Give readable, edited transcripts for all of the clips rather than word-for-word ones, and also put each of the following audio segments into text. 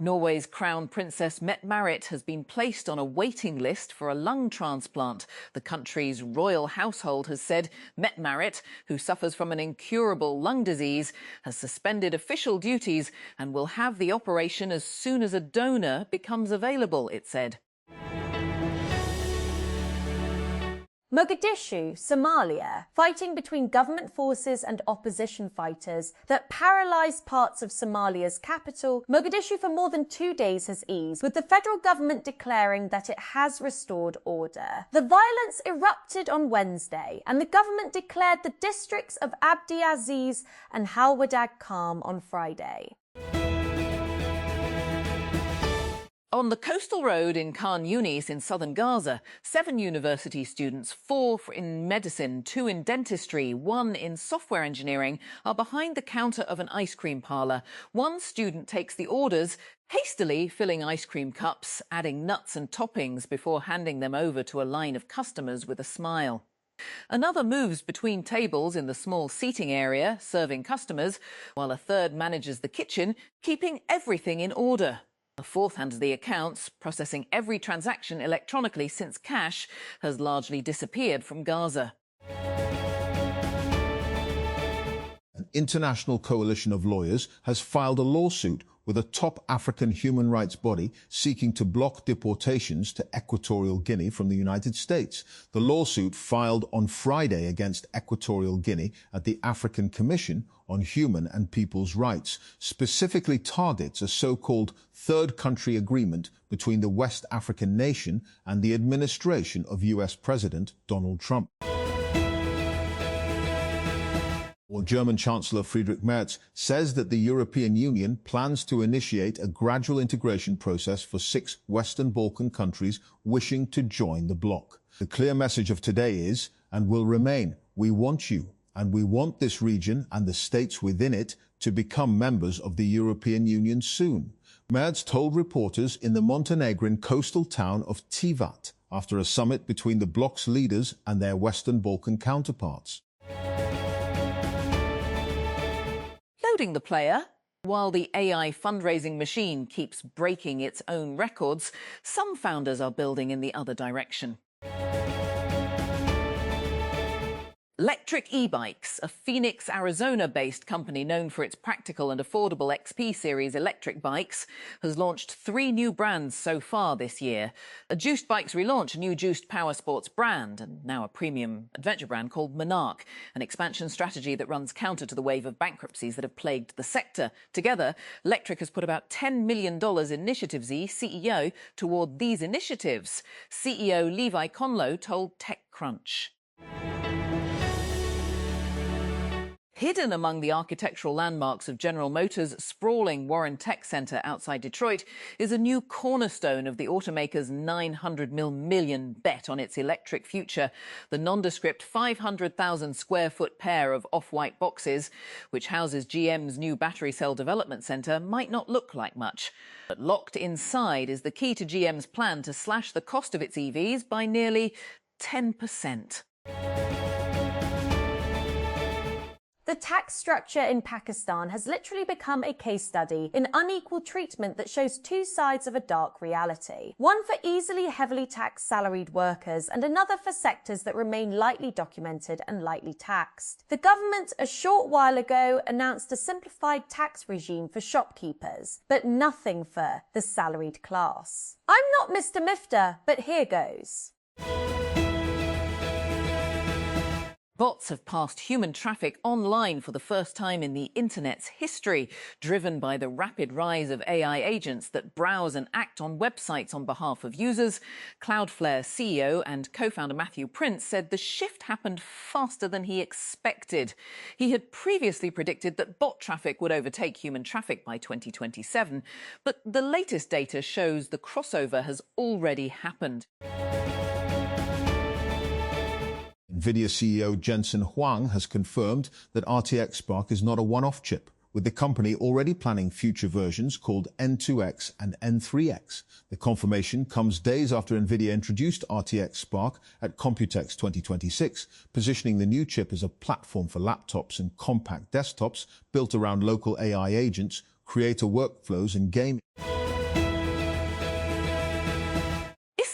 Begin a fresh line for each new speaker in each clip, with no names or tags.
Norway's Crown Princess Mette-Marit has been placed on a waiting list for a lung transplant. The country's royal household has said Mette-Marit, who suffers from an incurable lung disease, has suspended official duties and will have the operation as soon as a donor becomes available, it said.
Mogadishu, Somalia, fighting between government forces and opposition fighters that paralysed parts of Somalia's capital. Mogadishu for more than 2 days has eased, with the federal government declaring that it has restored order. The violence erupted on Wednesday, and the government declared the districts of Abdi Aziz and Halwadag calm on Friday.
On the coastal road in Khan Yunis in southern Gaza, 7 university students, 4 in medicine, 2 in dentistry, 1 in software engineering, are behind the counter of an ice cream parlour. One student takes the orders, hastily filling ice cream cups, adding nuts and toppings before handing them over to a line of customers with a smile. Another moves between tables in the small seating area, serving customers, while a third manages the kitchen, keeping everything in order. A fourth handles the accounts, processing every transaction electronically since cash has largely disappeared from Gaza.
An international coalition of lawyers has filed a lawsuit with a top African human rights body seeking to block deportations to Equatorial Guinea from the United States. The lawsuit, filed on Friday against Equatorial Guinea at the African Commission on Human and People's Rights, specifically targets a so-called third country agreement between the West African nation and the administration of US President Donald Trump. Well, German Chancellor Friedrich Merz says that the European Union plans to initiate a gradual integration process for 6 Western Balkan countries wishing to join the bloc. The clear message of today is, and will remain, we want you, and we want this region and the states within it to become members of the European Union soon. Merz told reporters in the Montenegrin coastal town of Tivat after a summit between the bloc's leaders and their Western Balkan counterparts.
Loading the player. While the AI fundraising machine keeps breaking its own records, some founders are building in the other direction. Electric e-bikes, a Phoenix, Arizona-based company known for its practical and affordable XP series electric bikes, has launched 3 new brands so far this year. A Juiced Bikes relaunch, a new Juiced Power Sports brand, and now a premium adventure brand called Monarch, an expansion strategy that runs counter to the wave of bankruptcies that have plagued the sector. Together, Electric has put about $10 million Initiative Z, CEO, toward these initiatives. CEO Levi Conlow told TechCrunch. Hidden among the architectural landmarks of General Motors' sprawling Warren Tech Center outside Detroit is a new cornerstone of the automaker's $900 million bet on its electric future. The nondescript 500,000 square foot pair of off-white boxes, which houses GM's new battery cell development center, might not look like much. But locked inside is the key to GM's plan to slash the cost of its EVs by nearly 10%.
The tax structure in Pakistan has literally become a case study in unequal treatment that shows 2 sides of a dark reality. One for easily heavily taxed salaried workers and another for sectors that remain lightly documented and lightly taxed. The government a short while ago announced a simplified tax regime for shopkeepers, but nothing for the salaried class. I'm not Mr. Mifta, but here goes.
Bots have passed human traffic online for the first time in the internet's history, driven by the rapid rise of AI agents that browse and act on websites on behalf of users. Cloudflare CEO and co-founder Matthew Prince said the shift happened faster than he expected. He had previously predicted that bot traffic would overtake human traffic by 2027, but the latest data shows the crossover has already happened.
NVIDIA CEO Jensen Huang has confirmed that RTX Spark is not a one-off chip, with the company already planning future versions called N2X and N3X. The confirmation comes days after NVIDIA introduced RTX Spark at Computex 2026, positioning the new chip as a platform for laptops and compact desktops built around local AI agents, creator workflows and gaming.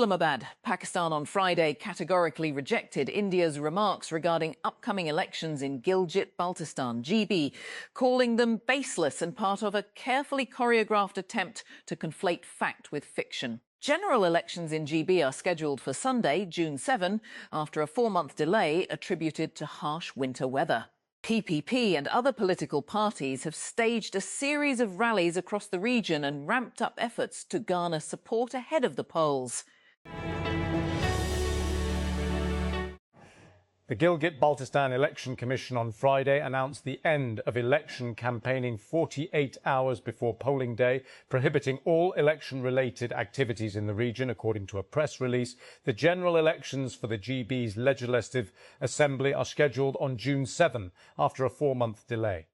Islamabad, Pakistan on Friday categorically rejected India's remarks regarding upcoming elections in Gilgit-Baltistan, GB, calling them baseless and part of a carefully choreographed attempt to conflate fact with fiction. General elections in GB are scheduled for Sunday, June 7, after a 4-month delay attributed to harsh winter weather. PPP and other political parties have staged a series of rallies across the region and ramped up efforts to garner support ahead of the polls.
The Gilgit-Baltistan Election Commission on Friday announced the end of election campaigning 48 hours before polling day, prohibiting all election-related activities in the region, according to a press release. The general elections for the GB's Legislative Assembly are scheduled on June 7, after a 4-month delay.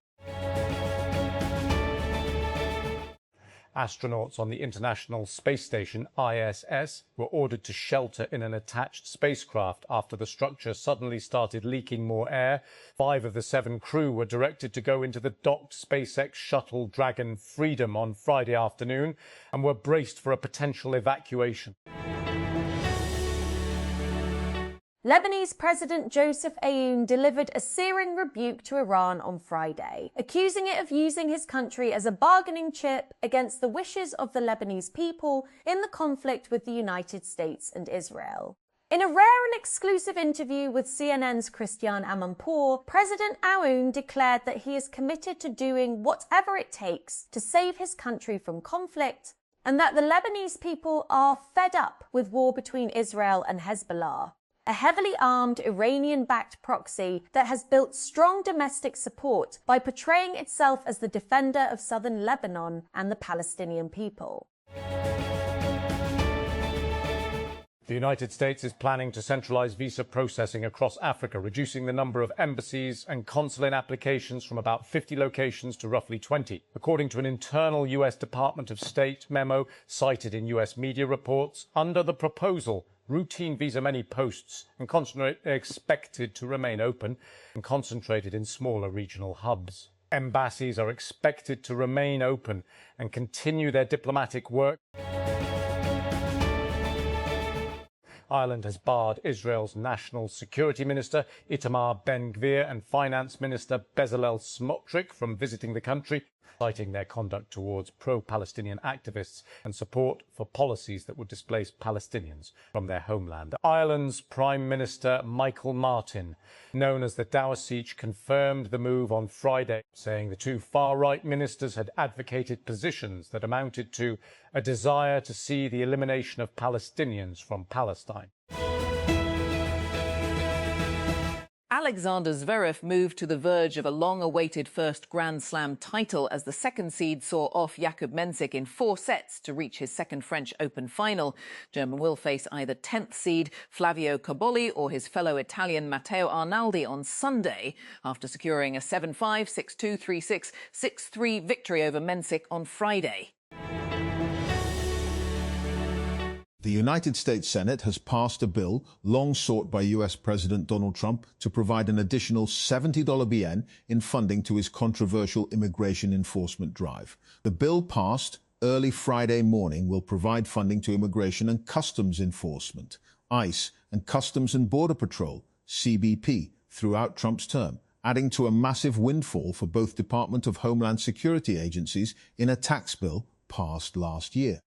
Astronauts on the International Space Station, ISS, were ordered to shelter in an attached spacecraft after the structure suddenly started leaking more air. 5 of the 7 crew were directed to go into the docked SpaceX shuttle Dragon Freedom on Friday afternoon and were braced for a potential evacuation.
Lebanese President Joseph Aoun delivered a searing rebuke to Iran on Friday, accusing it of using his country as a bargaining chip against the wishes of the Lebanese people in the conflict with the United States and Israel. In a rare and exclusive interview with CNN's Christiane Amanpour, President Aoun declared that he is committed to doing whatever it takes to save his country from conflict, and that the Lebanese people are fed up with war between Israel and Hezbollah, a heavily armed Iranian-backed proxy that has built strong domestic support by portraying itself as the defender of southern Lebanon and the Palestinian people.
The United States is planning to centralize visa processing across Africa, reducing the number of embassies and consulate applications from about 50 locations to roughly 20. According to an internal U.S. Department of State memo cited in U.S. media reports, under the proposal, routine visa many posts and consulate are expected to remain open and concentrated in smaller regional hubs. Embassies are expected to remain open and continue their diplomatic work. Ireland has barred Israel's National Security Minister Itamar Ben-Gvir and Finance Minister Bezalel Smotrich from visiting the country, citing their conduct towards pro-Palestinian activists and support for policies that would displace Palestinians from their homeland. Ireland's Prime Minister Michael Martin, known as the Taoiseach, confirmed the move on Friday, saying the 2 far-right ministers had advocated positions that amounted to a desire to see the elimination of Palestinians from Palestine.
Alexander Zverev moved to the verge of a long-awaited first Grand Slam title as the second seed saw off Jakub Mensik in 4 sets to reach his second French Open final. German will face either 10th seed Flavio Cobolli or his fellow Italian Matteo Arnaldi on Sunday after securing a 7-5, 6-2, 3-6, 6-3 victory over Mensik on Friday.
The United States Senate has passed a bill long sought by US President Donald Trump to provide an additional $70 BN in funding to his controversial immigration enforcement drive. The bill passed early Friday morning will provide funding to Immigration and Customs Enforcement, ICE, and Customs and Border Patrol, CBP, throughout Trump's term, adding to a massive windfall for both Department of Homeland Security agencies in a tax bill passed last year.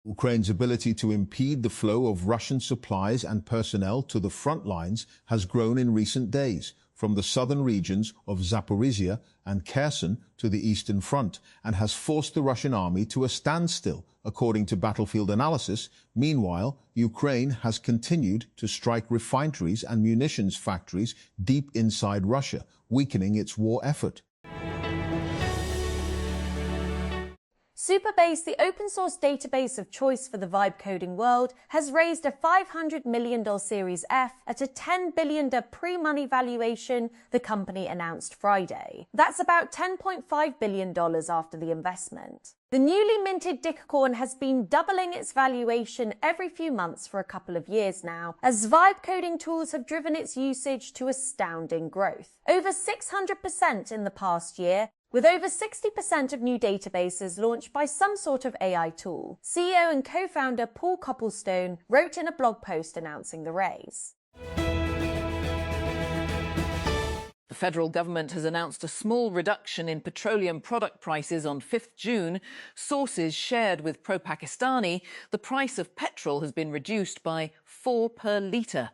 Ukraine's ability to impede the flow of Russian supplies and personnel to the front lines has grown in recent days, from the southern regions of Zaporizhia and Kherson to the Eastern Front, and has forced the Russian army to a standstill, according to battlefield analysis. Meanwhile, Ukraine has continued to strike refineries and munitions factories deep inside Russia, weakening its war effort.
Supabase, the open-source database of choice for the vibe coding world, has raised a $500 million Series F at a $10 billion pre-money valuation, the company announced Friday. That's about $10.5 billion after the investment. The newly minted Dicacorn has been doubling its valuation every few months for a couple of years now, as vibe coding tools have driven its usage to astounding growth. Over 600% in the past year, With over 60% of new databases launched by some sort of AI tool, CEO and co-founder Paul Copplestone wrote in a blog post announcing the raise.
The federal government has announced a small reduction in petroleum product prices on 5th June. Sources shared with pro-Pakistani, the price of petrol has been reduced by 4 per litre.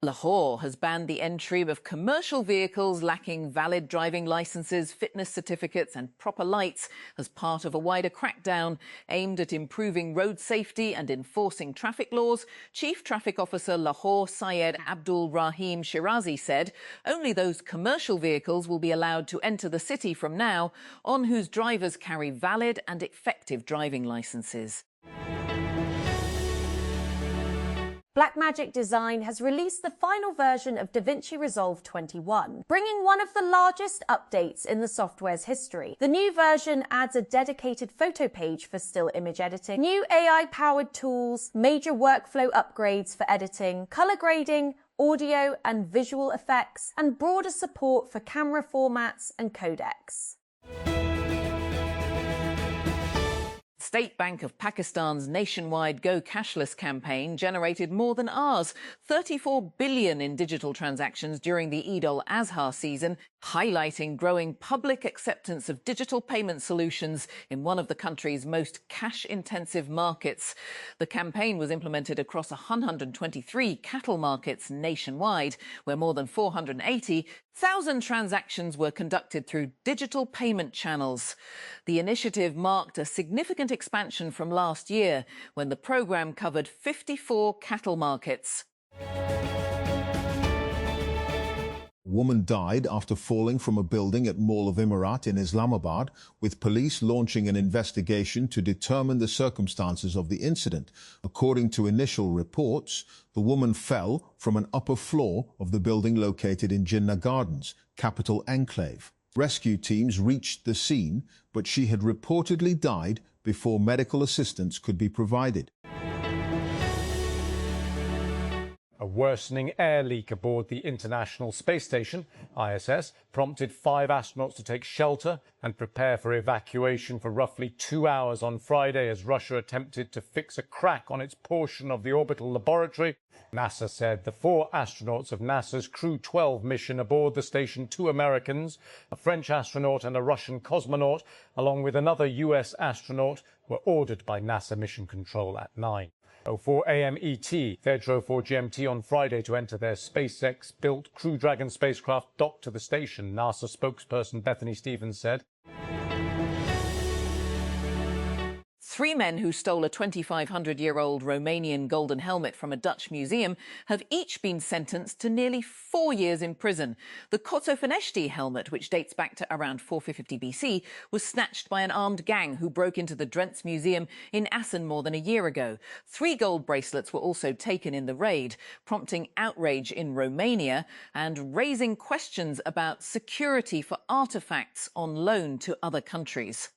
Lahore has banned the entry of commercial vehicles lacking valid driving licenses, fitness certificates and proper lights as part of a wider crackdown aimed at improving road safety and enforcing traffic laws. Chief Traffic Officer Lahore Syed Abdul Rahim Shirazi said only those commercial vehicles will be allowed to enter the city from now on whose drivers carry valid and effective driving licenses.
Blackmagic Design has released the final version of DaVinci Resolve 21, bringing one of the largest updates in the software's history. The new version adds a dedicated photo page for still image editing, new AI-powered tools, major workflow upgrades for editing, color grading, audio and visual effects, and broader support for camera formats and codecs.
State Bank of Pakistan's nationwide Go Cashless campaign generated more than ours, 34 billion in digital transactions during the Eid al-Azha season, highlighting growing public acceptance of digital payment solutions in one of the country's most cash-intensive markets. The campaign was implemented across 123 cattle markets nationwide, where more than 480,000 transactions were conducted through digital payment channels. The initiative marked a significant expansion from last year, when the programme covered 54 cattle markets.
A woman died after falling from a building at Mall of Emirat in Islamabad, with police launching an investigation to determine the circumstances of the incident. According to initial reports, the woman fell from an upper floor of the building located in Jinnah Gardens, capital enclave. Rescue teams reached the scene, but she had reportedly died before medical assistance could be provided.
A worsening air leak aboard the International Space Station, ISS, prompted 5 astronauts to take shelter and prepare for evacuation for roughly 2 hours on Friday as Russia attempted to fix a crack on its portion of the orbital laboratory. NASA said the 4 astronauts of NASA's Crew 12 mission aboard the station, 2 Americans, a French astronaut and a Russian cosmonaut, along with another US astronaut, were ordered by NASA Mission Control at 9:04 a.m. ET. They 04 GMT on Friday to enter their SpaceX-built Crew Dragon spacecraft docked to the station, NASA spokesperson Bethany Stevens said.
3 men who stole a 2,500-year-old Romanian golden helmet from a Dutch museum have each been sentenced to nearly 4 years in prison. The Cotopaxi helmet, which dates back to around 450 BC, was snatched by an armed gang who broke into the Drents Museum in Assen more than a year ago. 3 gold bracelets were also taken in the raid, prompting outrage in Romania and raising questions about security for artefacts on loan to other countries.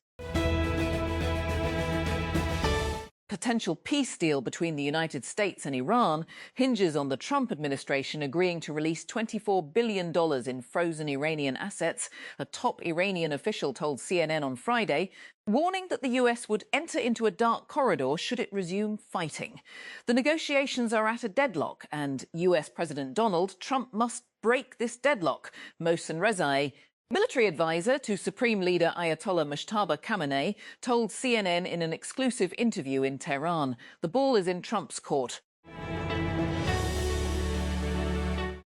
Potential peace deal between the United States and Iran hinges on the Trump administration agreeing to release $24 billion in frozen Iranian assets, a top Iranian official told CNN on Friday, warning that the US would enter into a dark corridor should it resume fighting. The negotiations are at a deadlock, and US President Donald Trump must break this deadlock. Mohsen Rezai, military advisor to Supreme Leader Ayatollah Mujtaba Khamenei, told CNN in an exclusive interview in Tehran. The ball is in Trump's court.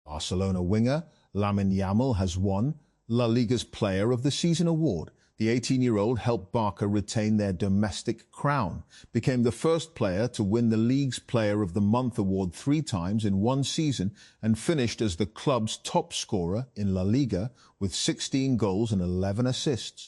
Barcelona winger Lamine Yamal has won La Liga's Player of the Season award. The 18-year-old helped Barca retain their domestic crown, became the first player to win the league's Player of the Month award 3 times in one season, and finished as the club's top scorer in La Liga with 16 goals and 11 assists.